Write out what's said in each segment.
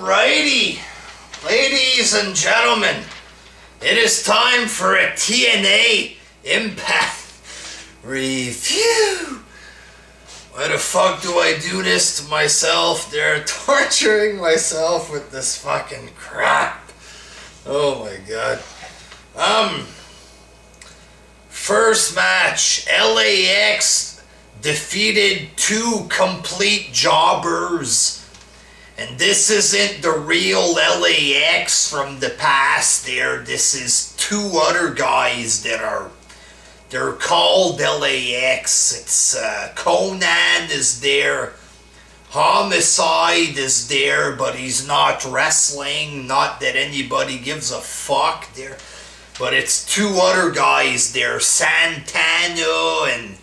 Alrighty, ladies and gentlemen, it is time for a TNA Impact review. Why the fuck do I do this to myself? They're torturing myself with this fucking crap. Oh my god. First match, LAX defeated two complete jobbers. And this isn't the real LAX from the past there. This is two other guys that they're called LAX. It's Conan is there. Homicide is there, but he's not wrestling. Not that anybody gives a fuck there. But it's two other guys there. Santana and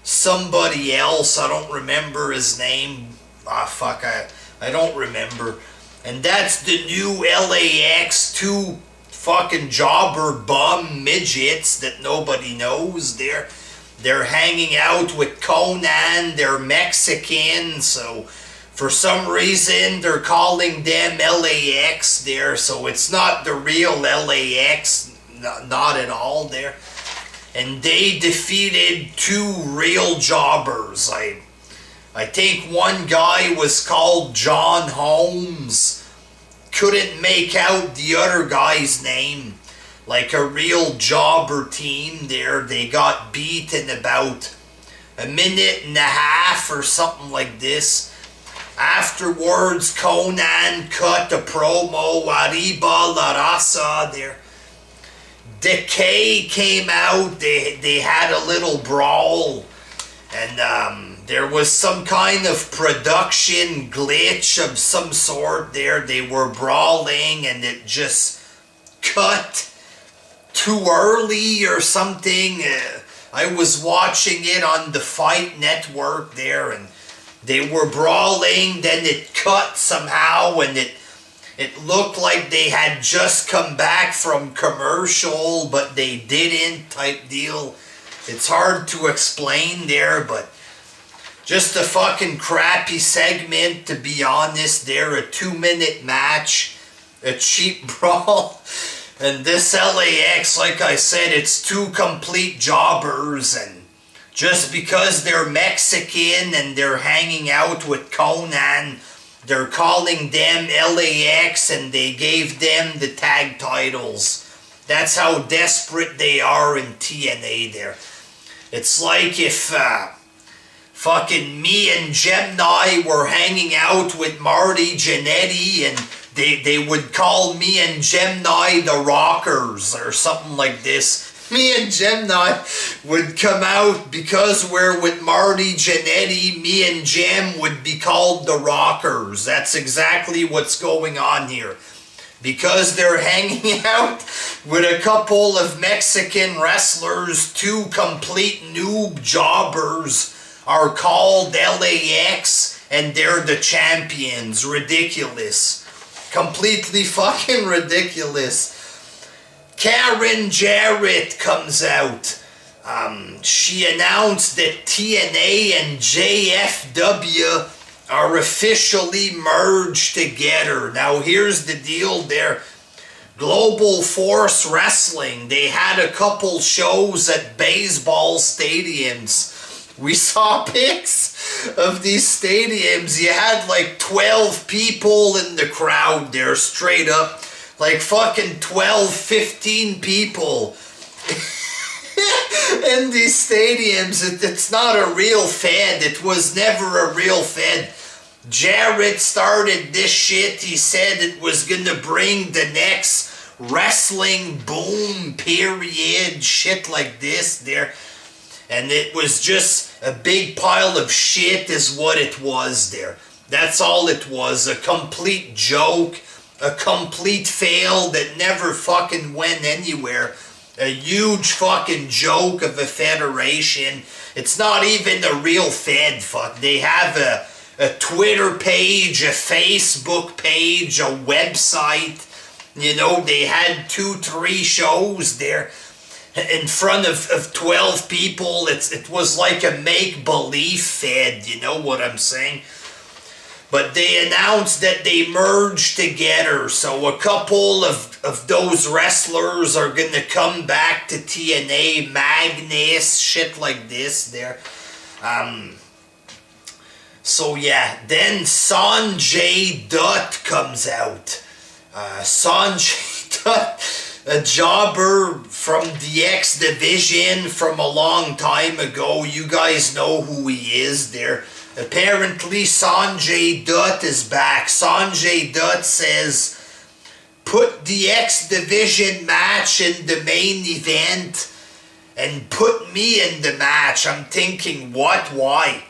somebody else. I don't remember his name. Ah, fuck, I don't remember. And that's the new LAX, two fucking jobber bum midgets that nobody knows. They're hanging out with Conan. They're Mexican, so for some reason they're calling them LAX there. So it's not the real LAX, not at all there. And they defeated two real jobbers. I think one guy was called John Holmes. Couldn't make out the other guy's name. Like a real jobber team there. They got beat in about a minute and a half or something like this. Afterwards, Conan cut a promo. Arriba la raza there. Decay came out. They had a little brawl. And there was some kind of production glitch of some sort there. They were brawling and it just cut too early or something. I was watching it on the Fight Network there and they were brawling. Then it cut somehow and it looked like they had just come back from commercial, but they didn't, type deal. It's hard to explain there, but just a fucking crappy segment, to be honest. There, a 2-minute match, a cheap brawl. And this LAX, like I said, it's two complete jobbers. And just because they're Mexican and they're hanging out with Conan, they're calling them LAX and they gave them the tag titles. That's how desperate they are in TNA there. It's like if fucking me and Gemini were hanging out with Marty Jannetty and they would call me and Gemini the Rockers or something like this. Me and Gemini would come out because we're with Marty Jannetty. Me and Gem would be called the Rockers. That's exactly what's going on here. Because they're hanging out with a couple of Mexican wrestlers, two complete noob jobbers are called LAX and they're the champions. Ridiculous. Completely fucking ridiculous. Karen Jarrett comes out. She announced that TNA and JFW are officially merged together. Now here's the deal there. Global Force Wrestling, they had a couple shows at baseball stadiums. We saw pics of these stadiums. You had like 12 people in the crowd there, straight up. Like fucking 12, 15 people in these stadiums. It's not a real fed. It was never a real fed. Jarrett started this shit. He said it was gonna bring the next wrestling boom, period. Shit like this there. And it was just a big pile of shit is what it was there. That's all it was. A complete joke. A complete fail that never fucking went anywhere. A huge fucking joke of a federation. It's not even a real fed, fuck. They have a Twitter page, a Facebook page, a website. You know, they had 2-3 shows there in front of 12 people. It was like a make-believe fed, you know what I'm saying? But they announced that they merged together, so a couple of those wrestlers are gonna come back to TNA, Magnus, shit like this there. So yeah, then Sanjay Dutt comes out. Sanjay Dutt, a jobber from the X Division from a long time ago. You guys know who he is there. Apparently Sanjay Dutt is back. Sanjay Dutt says, put the X Division match in the main event and put me in the match. I'm thinking, what? Why?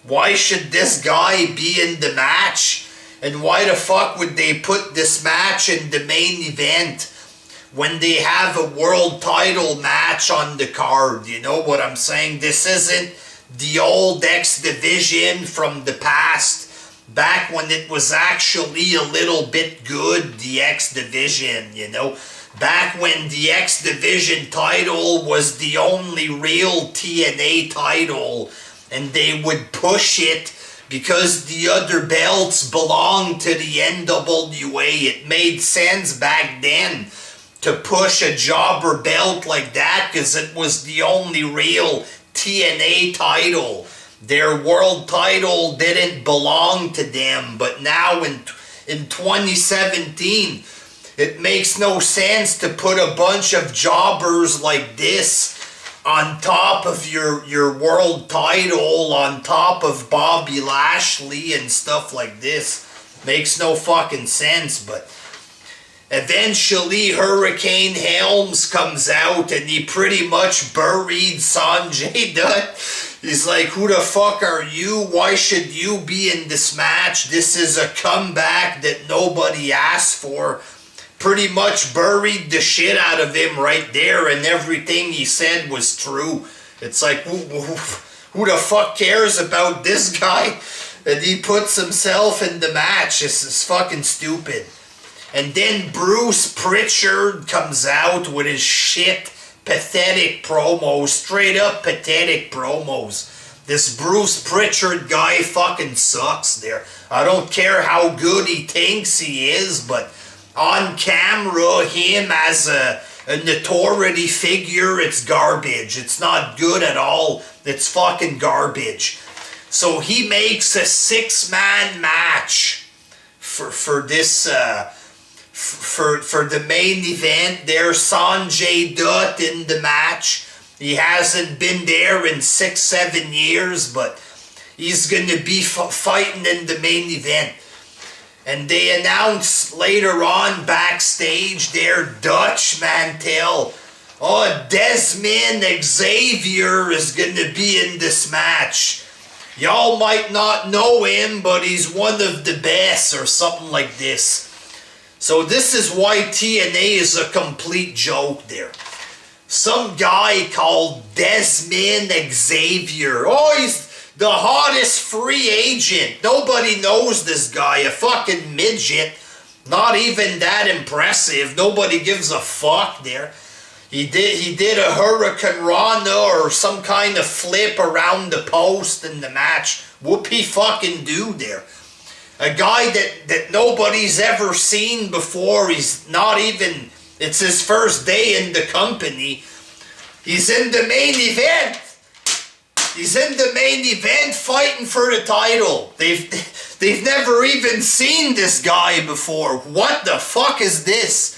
Why should this guy be in the match? And why the fuck would they put this match in the main event when they have a world title match on the card? You know what I'm saying? This isn't the old X Division from the past, back when it was actually a little bit good, the X Division, you know? Back when the X Division title was the only real TNA title, and they would push it because the other belts belonged to the NWA. It made sense back then to push a jobber belt like that because it was the only real TNA title. Their world title didn't belong to them, but now in 2017, it makes no sense to put a bunch of jobbers like this on top of your world title, on top of Bobby Lashley and stuff like this. Makes no fucking sense, but eventually Hurricane Helms comes out and he pretty much buried Sanjay Dutt. He's like, who the fuck are you? Why should you be in this match? This is a comeback that nobody asked for. Pretty much buried the shit out of him right there, and everything he said was true. It's like, who the fuck cares about this guy? And he puts himself in the match. This is fucking stupid. And then Bruce Pritchard comes out with his shit, pathetic promos, straight up pathetic promos. This Bruce Pritchard guy fucking sucks there. I don't care how good he thinks he is, but on camera, him as a notoriety figure, it's garbage. It's not good at all. It's fucking garbage. So he makes a 6-man match for this for the main event. There's Sanjay Dutt in the match. He hasn't been there in 6-7 years, but he's gonna be fighting in the main event. And they announce later on backstage there, Dutch Mantel, oh, Desmond Xavier is gonna be in this match. Y'all might not know him, but he's one of the best, or something like this. So this is why TNA is a complete joke there. Some guy called Desmond Xavier. Oh, he's the hottest free agent. Nobody knows this guy. A fucking midget. Not even that impressive. Nobody gives a fuck there. He did a Hurricane Rana or some kind of flip around the post in the match. Whoopie fucking do there. A guy that nobody's ever seen before. He's not even, it's his first day in the company. He's in the main event. He's in the main event fighting for the title. They've never even seen this guy before. What the fuck is this?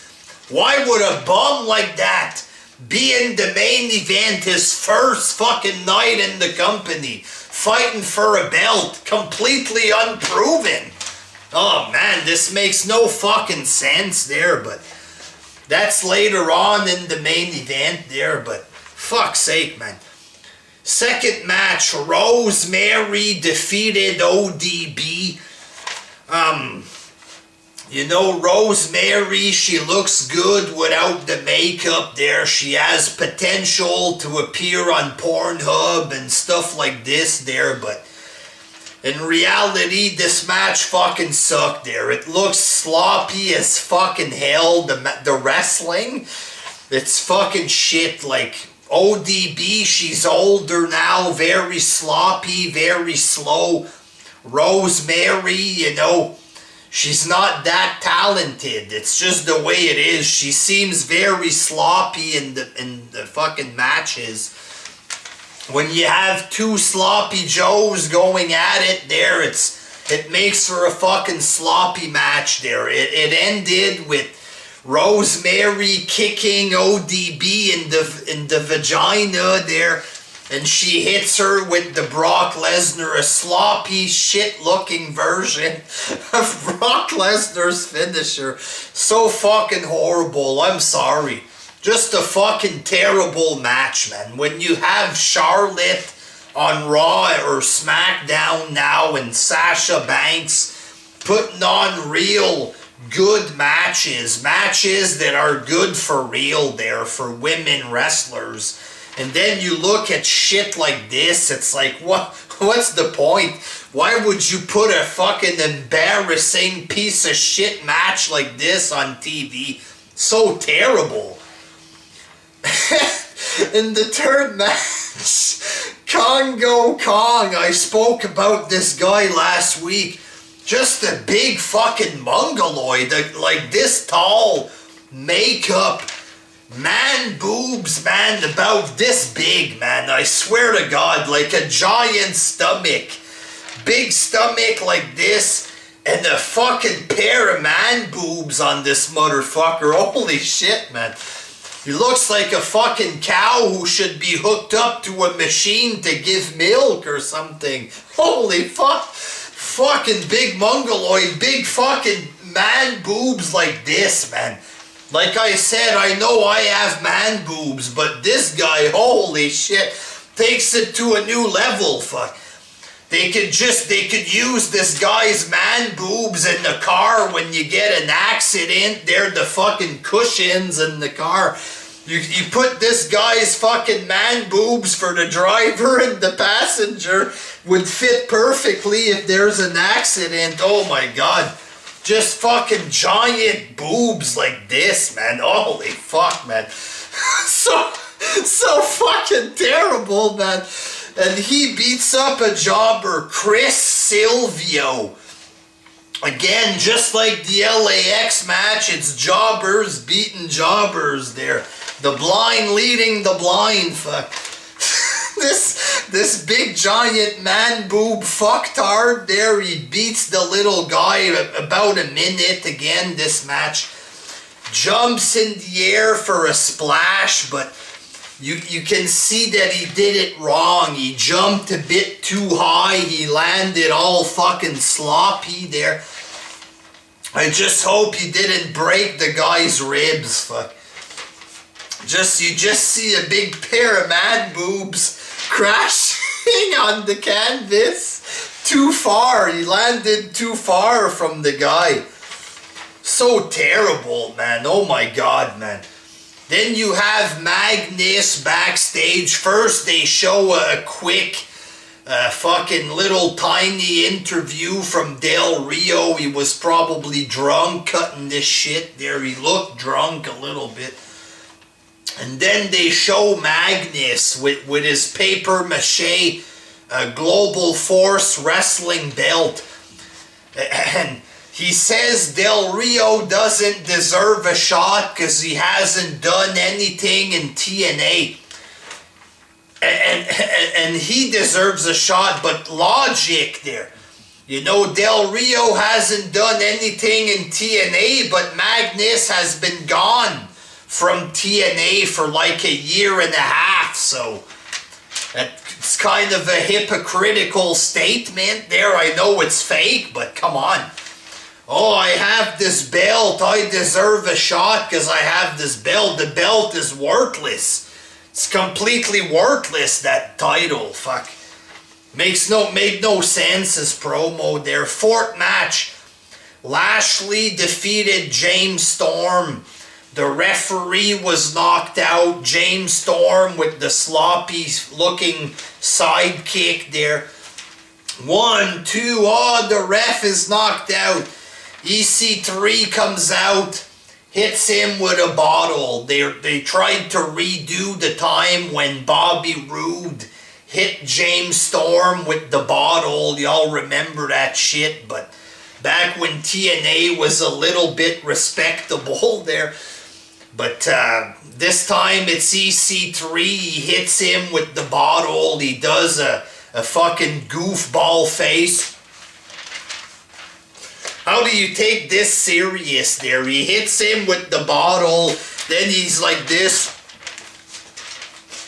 Why would a bum like that be in the main event his first fucking night in the company? Fighting for a belt. Completely unproven. Oh man, this makes no fucking sense there, but that's later on in the main event there, but fuck's sake, man. Second match, Rosemary defeated ODB. You know, Rosemary, she looks good without the makeup there. She has potential to appear on Pornhub and stuff like this there, but in reality, this match fucking sucked there. It looks sloppy as fucking hell, the wrestling. It's fucking shit, like ODB, she's older now, very sloppy, very slow. Rosemary, you know, she's not that talented. It's just the way it is. She seems very sloppy in the fucking matches. When you have two sloppy Joes going at it there, it makes for a fucking sloppy match there. It ended with Rosemary kicking ODB in the vagina there, and she hits her with the Brock Lesnar, a sloppy shit looking version of Brock Lesnar's finisher. So fucking horrible, I'm sorry. Just a fucking terrible match, man. When you have Charlotte on Raw or SmackDown now and Sasha Banks putting on real good matches that are good for real there for women wrestlers, and then you look at shit like this, it's like, what's the point? Why would you put a fucking embarrassing piece of shit match like this on TV? So terrible. In the third match, Congo Kong, I spoke about this guy last week. Just a big fucking mongoloid, like this tall, makeup, man boobs, man, about this big, man. I swear to God, like a giant stomach. Big stomach like this, and a fucking pair of man boobs on this motherfucker. Holy shit, man. He looks like a fucking cow who should be hooked up to a machine to give milk or something. Holy fuck. Fucking big mongoloid, big fucking man boobs like this, man. Like I said, I know I have man boobs, but this guy, holy shit, takes it to a new level, fuck. They could use this guy's man boobs in the car when you get an accident. They're the fucking cushions in the car. You put this guy's fucking man boobs for the driver, and the passenger would fit perfectly if there's an accident. Oh my God. Just fucking giant boobs like this, man. Holy fuck, man. So fucking terrible, man. And he beats up a jobber, Chris Silvio. Again, just like the LAX match, it's jobbers beating jobbers there. The blind leading the blind, fuck. This big giant man boob fucktard there, he beats the little guy about a minute again, this match. Jumps in the air for a splash, but you can see that he did it wrong. He jumped a bit too high. He landed all fucking sloppy there. I just hope he didn't break the guy's ribs, fuck. You just see a big pair of man boobs crashing on the canvas too far. He landed too far from the guy. So terrible, man. Oh my God, man. Then you have Magnus backstage. First they show a quick fucking little tiny interview from Del Rio. He was probably drunk cutting this shit there. He looked drunk a little bit. And then they show Magnus with his paper mache Global Force wrestling belt. And he says Del Rio doesn't deserve a shot because he hasn't done anything in TNA. And he deserves a shot, but logic there. You know, Del Rio hasn't done anything in TNA, but Magnus has been gone from TNA for like a year and a half, so it's kind of a hypocritical statement there. I know it's fake, but come on. Oh, I have this belt, I deserve a shot because I have this belt. The belt is worthless. It's completely worthless, that title, fuck. Made no sense as promo there. Fourth match, Lashley defeated James Storm. The referee was knocked out. James Storm with the sloppy looking sidekick there. 1, 2, oh, the ref is knocked out. EC3 comes out, hits him with a bottle. They tried to redo the time when Bobby Roode hit James Storm with the bottle. Y'all remember that shit, but back when TNA was a little bit respectable there. But this time it's EC3. He hits him with the bottle. He does a fucking goofball face. How do you take this serious there? He hits him with the bottle. Then he's like this.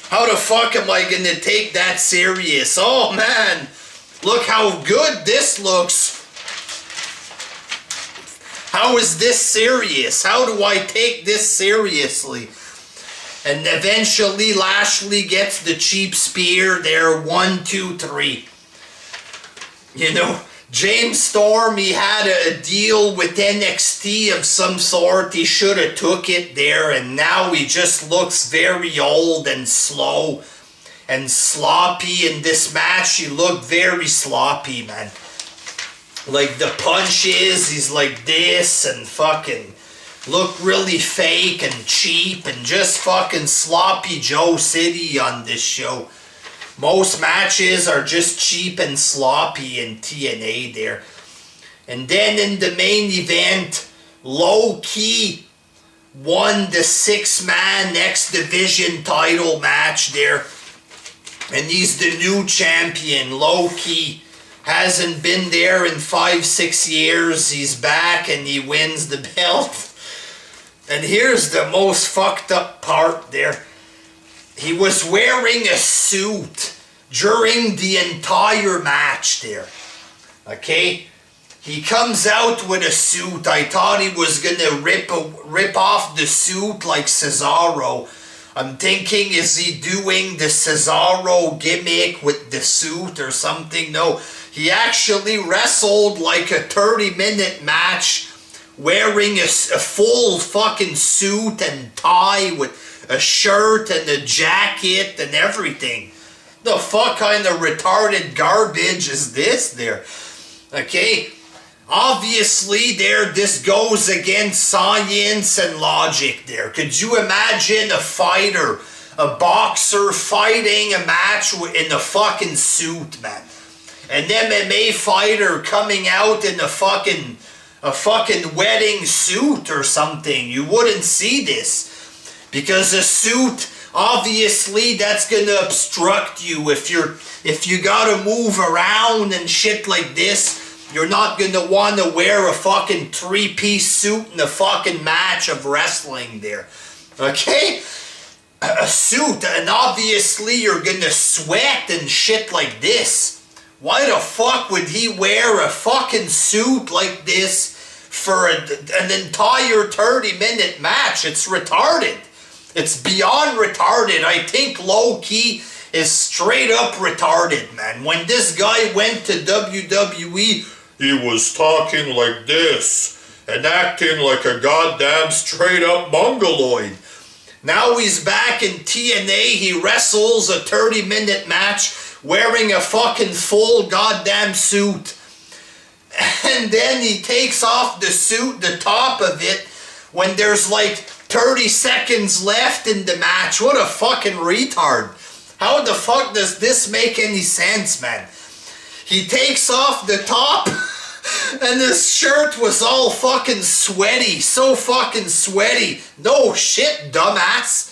How the fuck am I gonna take that serious? Oh man, look how good this looks. How is this serious? How do I take this seriously? And eventually Lashley gets the cheap spear there. 1, 2, 3. You know, James Storm, he had a deal with NXT of some sort. He should have took it there, and now he just looks very old and slow and sloppy. In this match, he looked very sloppy, man. Like the punches, he's like this and fucking look really fake and cheap and just fucking sloppy Joe City on this show. Most matches are just cheap and sloppy in TNA there. And then in the main event, Low Ki won the 6-man X Division title match there. And he's the new champion. Low Ki hasn't been there in 5-6 years. He's back and he wins the belt. And here's the most fucked up part there. He was wearing a suit during the entire match there. Okay? He comes out with a suit. I thought he was gonna rip off the suit like Cesaro. I'm thinking, is he doing the Cesaro gimmick with the suit or something? No. He actually wrestled like a 30-minute match wearing a full fucking suit and tie with a shirt and a jacket and everything. The fuck kind of retarded garbage is this there? Okay, obviously there this goes against science and logic there. Could you imagine a fighter, a boxer fighting a match in a fucking suit, man? An MMA fighter coming out in a fucking wedding suit or something? You wouldn't see this. Because a suit, obviously, that's gonna obstruct you. If you gotta move around and shit like this, you're not gonna wanna wear a fucking 3-piece suit in a fucking match of wrestling there. Okay? A suit, and obviously you're gonna sweat and shit like this. Why the fuck would he wear a fucking suit like this for an entire 30-minute match? It's retarded. It's beyond retarded. I think Low Ki is straight up retarded, man. When this guy went to WWE, he was talking like this and acting like a goddamn straight up mongoloid. Now he's back in TNA. He wrestles a 30-minute match wearing a fucking full goddamn suit. And then he takes off the suit, the top of it, when there's like 30 seconds left in the match. What a fucking retard. How the fuck does this make any sense, man? He takes off the top and his shirt was all fucking sweaty. So fucking sweaty. No shit, dumbass.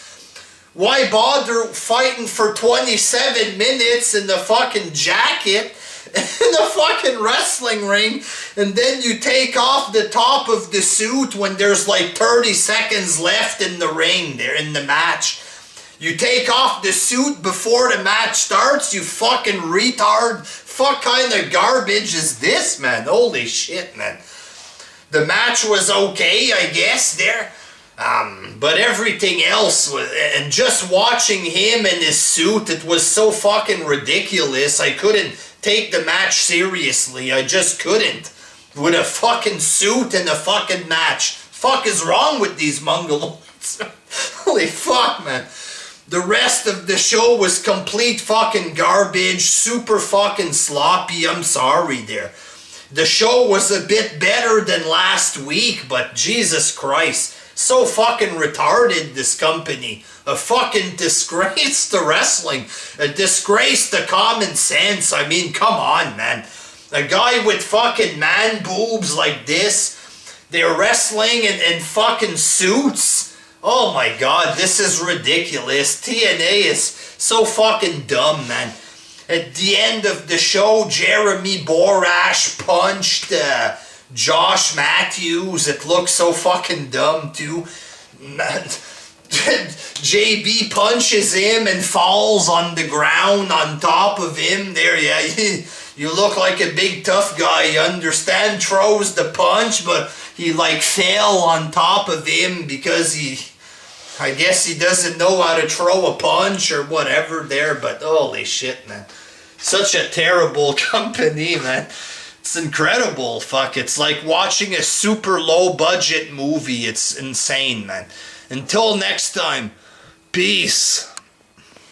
Why bother fighting for 27 minutes in the fucking jacket in the fucking wrestling ring, and then you take off the top of the suit when there's like 30 seconds left in the ring there in the match? You take off the suit before the match starts, you fucking retard. Fuck kind of garbage is this, man? Holy shit, man. The match was okay, I guess, there. But everything else was, and just watching him in his suit, it was so fucking ridiculous. I couldn't take the match seriously. I just couldn't. With a fucking suit and a fucking match. Fuck is wrong with these mongoloids? Holy fuck, man. The rest of the show was complete fucking garbage. Super fucking sloppy. I'm sorry there. The show was a bit better than last week, but Jesus Christ. So fucking retarded, this company. a fucking disgrace to wrestling. A disgrace to common sense. I mean, come on, man. A guy with fucking man boobs like this, they're wrestling in fucking suits. Oh my god, this is ridiculous. TNA is so fucking dumb, man. At the end of the show, Jeremy Borash punched Josh Matthews. It looks so fucking dumb too. JB punches him and falls on the ground on top of him. There, yeah, you look like a big tough guy. You understand? Throws the punch, but he like fell on top of him because I guess he doesn't know how to throw a punch or whatever there. But holy shit, man. Such a terrible company, man. It's incredible. Fuck, it's like watching a super low budget movie. It's insane, man. Until next time, peace.